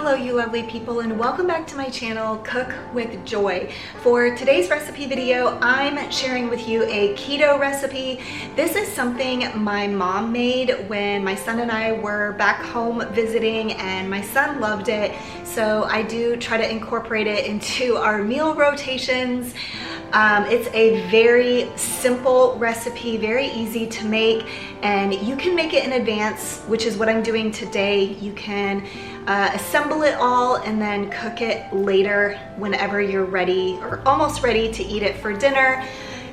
Hello you lovely people, and welcome back to my channel, Cook with Joy. For today's recipe video, I'm sharing with you a keto recipe. This is something my mom made when my son and I were back home visiting, and my son loved it. So I do try to incorporate it into our meal rotations. It's a very simple recipe, very easy to make, and you can make it in advance, which is what I'm doing today. You can assemble it all and then cook it later whenever you're ready or almost ready to eat it for dinner.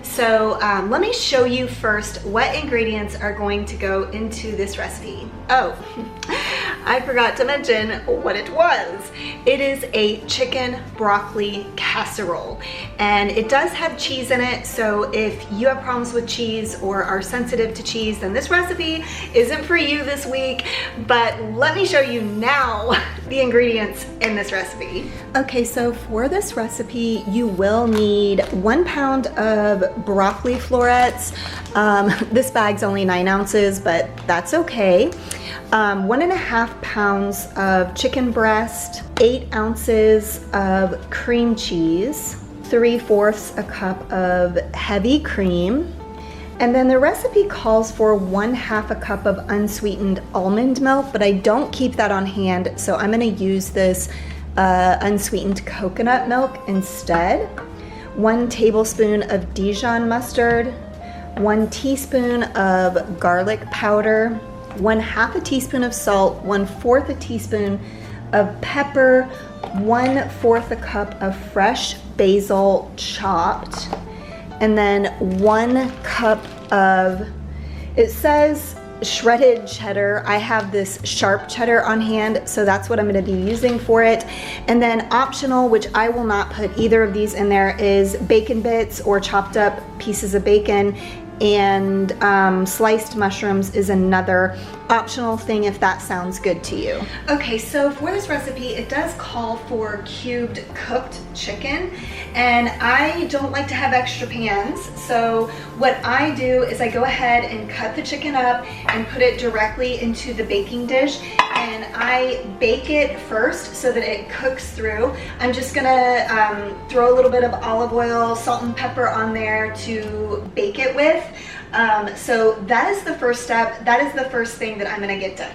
So let me show you first what ingredients are going to go into this recipe. Oh, I forgot to mention what it was. It is a chicken broccoli casserole, and it does have cheese in it. So if you have problems with cheese or are sensitive to cheese, then this recipe isn't for you this week. But let me show you now the ingredients in this recipe. Okay, so for this recipe, you will need 1 pound of broccoli florets. This bag's only 9 ounces, but that's okay. 1.5 pounds of chicken breast, 8 ounces of cream cheese, 3/4 a cup of heavy cream, and then the recipe calls for 1/2 a cup of unsweetened almond milk, but I don't keep that on hand, so I'm gonna use this unsweetened coconut milk instead. 1 tablespoon of Dijon mustard, 1 teaspoon of garlic powder, 1/2 a teaspoon of salt, 1/4 a teaspoon of pepper, 1/4 a cup of fresh basil chopped, and then 1 cup of, it says shredded cheddar. I have this sharp cheddar on hand, so that's what I'm going to be using for it. And then optional, which I will not put either of these in there, is bacon bits or chopped up pieces of bacon, and sliced mushrooms is another optional thing if that sounds good to you. Okay, so for this recipe, it does call for cubed cooked chicken, and I don't like to have extra pans, so what I do is I go ahead and cut the chicken up and put it directly into the baking dish, and I bake it first so that it cooks through. I'm just gonna throw a little bit of olive oil, salt and pepper on there to bake it with. So that is the first step. That is the first thing that I'm gonna get done.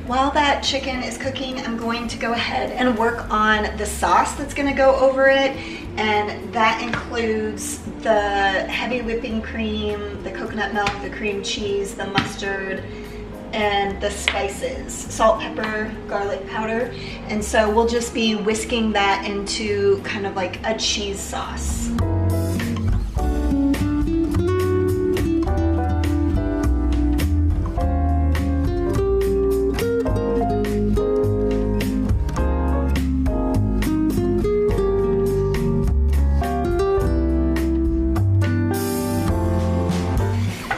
While that chicken is cooking, I'm going to go ahead and work on the sauce that's gonna go over it, and that includes the heavy whipping cream, the coconut milk, the cream cheese, the mustard, and the spices, salt, pepper, garlic powder. And so we'll just be whisking that into kind of like a cheese sauce.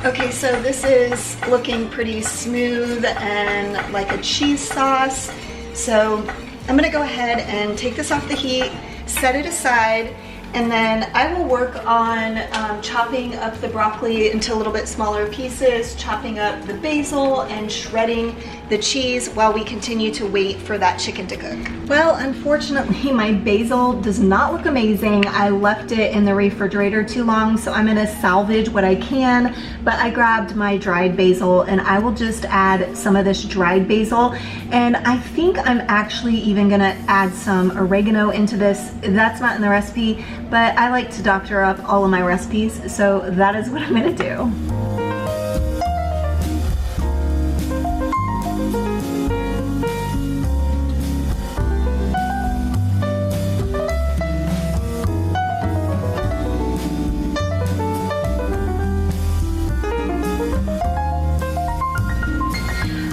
Okay, so this is looking pretty smooth and like a cheese sauce. So I'm gonna go ahead and take this off the heat, set it aside, and then I will work on chopping up the broccoli into a little bit smaller pieces, chopping up the basil, and shredding the cheese while we continue to wait for that chicken to cook. Well, unfortunately, my basil does not look amazing. I left it in the refrigerator too long, so I'm gonna salvage what I can, but I grabbed my dried basil, and I will just add some of this dried basil, and I think I'm actually even gonna add some oregano into this. That's not in the recipe, but I like to doctor up all of my recipes, so that is what I'm gonna do.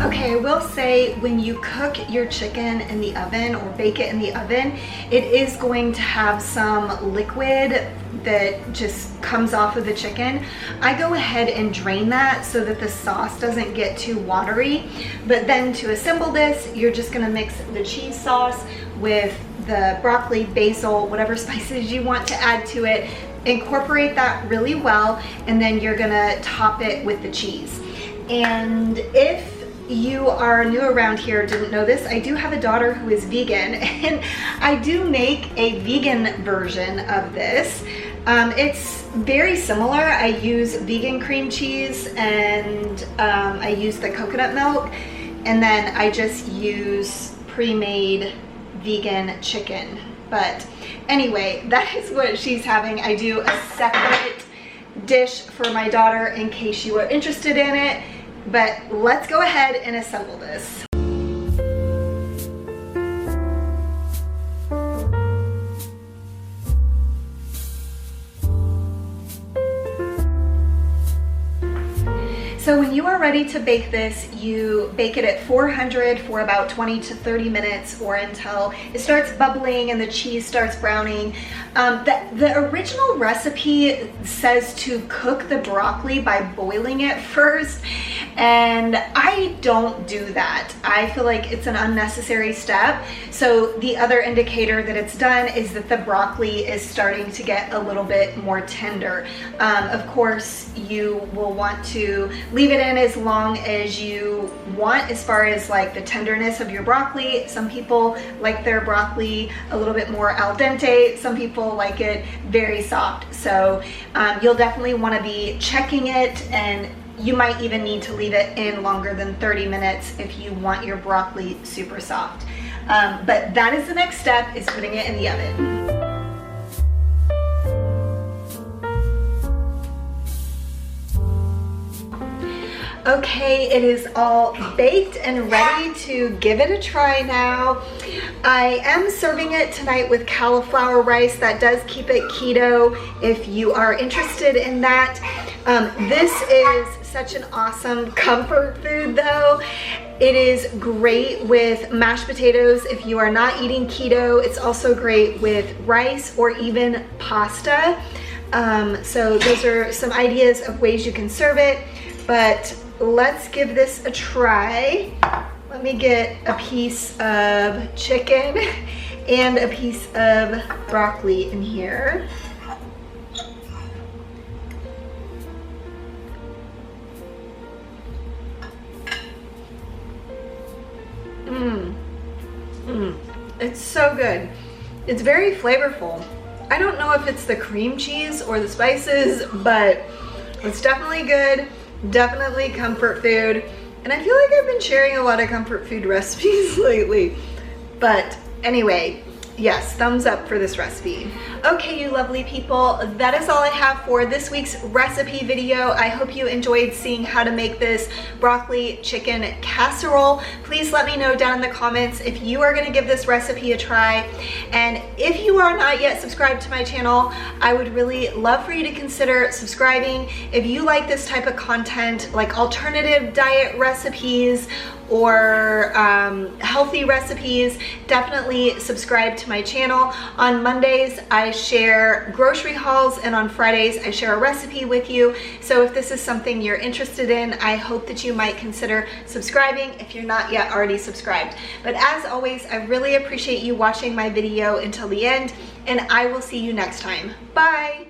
Okay, I will say way, when you cook your chicken in the oven or bake it in the oven, it is going to have some liquid that just comes off of the chicken. I go ahead and drain that so that the sauce doesn't get too watery. But then to assemble this, you're just gonna mix the cheese sauce with the broccoli, basil, whatever spices you want to add to it. Incorporate that really well, and then you're gonna top it with the cheese. And if you are new around here, didn't know this, I do have a daughter who is vegan, and I do make a vegan version of this. It's very similar. I use vegan cream cheese, and I use the coconut milk, and then I just use pre-made vegan chicken. But anyway, that is what she's having. I do a separate dish for my daughter in case you are interested in it. But let's go ahead and assemble this. So when you are ready to bake this, you bake it at 400 for about 20 to 30 minutes, or until it starts bubbling and the cheese starts browning. The original recipe says to cook the broccoli by boiling it first, and I don't do that. I feel like it's an unnecessary step. So the other indicator that it's done is that the broccoli is starting to get a little bit more tender. Of course, you will want to leave it in as long as you want as far as like the tenderness of your broccoli. Some people like their broccoli a little bit more al dente. Some people like it very soft. So you'll definitely want to be checking it, and you might even need to leave it in longer than 30 minutes if you want your broccoli super soft. But that is the next step, is putting it in the oven. Okay, it is all baked and ready to give it a try now. I am serving it tonight with cauliflower rice. That does keep it keto if you are interested in that. This is such an awesome comfort food though. It is great with mashed potatoes if you are not eating keto. It's also great with rice or even pasta. So those are some ideas of ways you can serve it, but let's give this a try. Let me get a piece of chicken and a piece of broccoli in here. It's so good. It's very flavorful. I don't know if it's the cream cheese or the spices, but it's definitely good. Definitely comfort food. And I feel like I've been sharing a lot of comfort food recipes lately. But anyway, yes, thumbs up for this recipe. Okay, you lovely people, that is all I have for this week's recipe video. I hope you enjoyed seeing how to make this broccoli chicken casserole. Please let me know down in the comments if you are gonna give this recipe a try. And if you are not yet subscribed to my channel, I would really love for you to consider subscribing. If you like this type of content, like alternative diet recipes or healthy recipes, definitely subscribe to my channel. On Mondays, I share grocery hauls, and on Fridays, I share a recipe with you. So if this is something you're interested in, I hope that you might consider subscribing if you're not yet already subscribed. But as always, I really appreciate you watching my video until the end, and I will see you next time. Bye!